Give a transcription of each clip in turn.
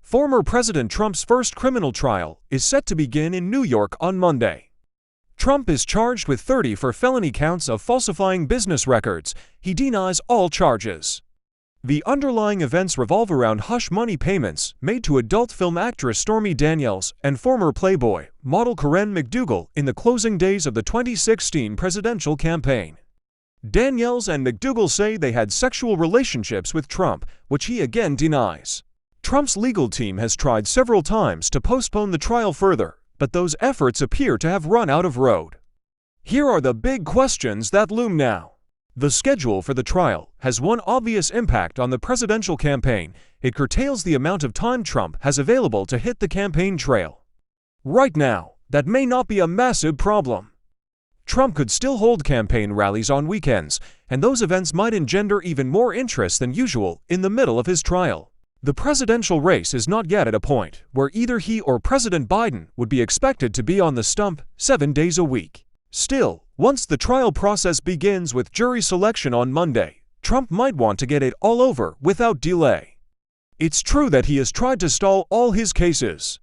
Former President Trump's first criminal trial is set to begin in New York on Monday. Trump is charged with 30 felony counts of falsifying business records. He denies all charges. The underlying events revolve around hush money payments made to adult film actress Stormy Daniels and former Playboy model Karen McDougal in the closing days of the 2016 presidential campaign. Daniels and McDougal say they had sexual relationships with Trump, which he again denies. Trump's legal team has tried several times to postpone the trial further, but those efforts appear to have run out of road. Here are the big questions that loom now. The schedule for the trial has one obvious impact on the presidential campaign. It curtails the amount of time Trump has available to hit the campaign trail. Right now, that may not be a massive problem. Trump could still hold campaign rallies on weekends, and those events might engender even more interest than usual in the middle of his trial. The presidential race is not yet at a point where either he or President Biden would be expected to be on the stump 7 days a week. Still, once the trial process begins with jury selection on Monday, Trump might want to get it all over without delay. It's true that he has tried to stall all his cases,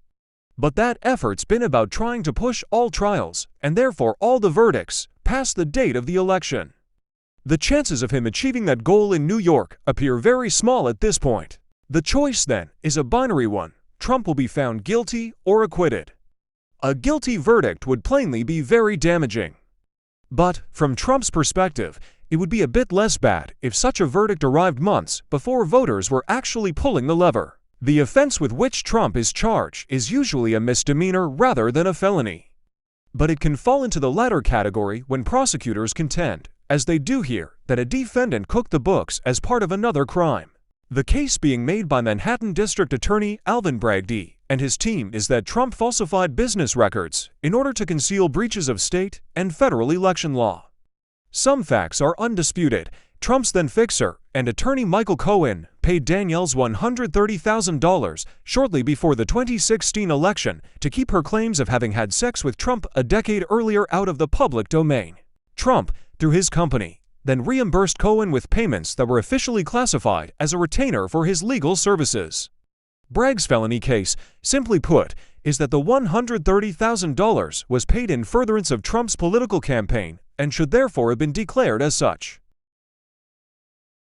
but that effort's been about trying to push all trials, and therefore all the verdicts, past the date of the election. The chances of him achieving that goal in New York appear very small at this point. The choice, then, is a binary one. Trump will be found guilty or acquitted. A guilty verdict would plainly be very damaging. But, from Trump's perspective, it would be a bit less bad if such a verdict arrived months before voters were actually pulling the lever. The offense with which Trump is charged is usually a misdemeanor rather than a felony. But it can fall into the latter category when prosecutors contend, as they do here, that a defendant cooked the books as part of another crime. The case being made by Manhattan District Attorney Alvin Bragg and his team is that Trump falsified business records in order to conceal breaches of state and federal election law. Some facts are undisputed. Trump's then-fixer and attorney Michael Cohen paid Daniels $130,000 shortly before the 2016 election to keep her claims of having had sex with Trump a decade earlier out of the public domain. Trump, through his company, then reimbursed Cohen with payments that were officially classified as a retainer for his legal services. Bragg's felony case, simply put, is that the $130,000 was paid in furtherance of Trump's political campaign and should therefore have been declared as such.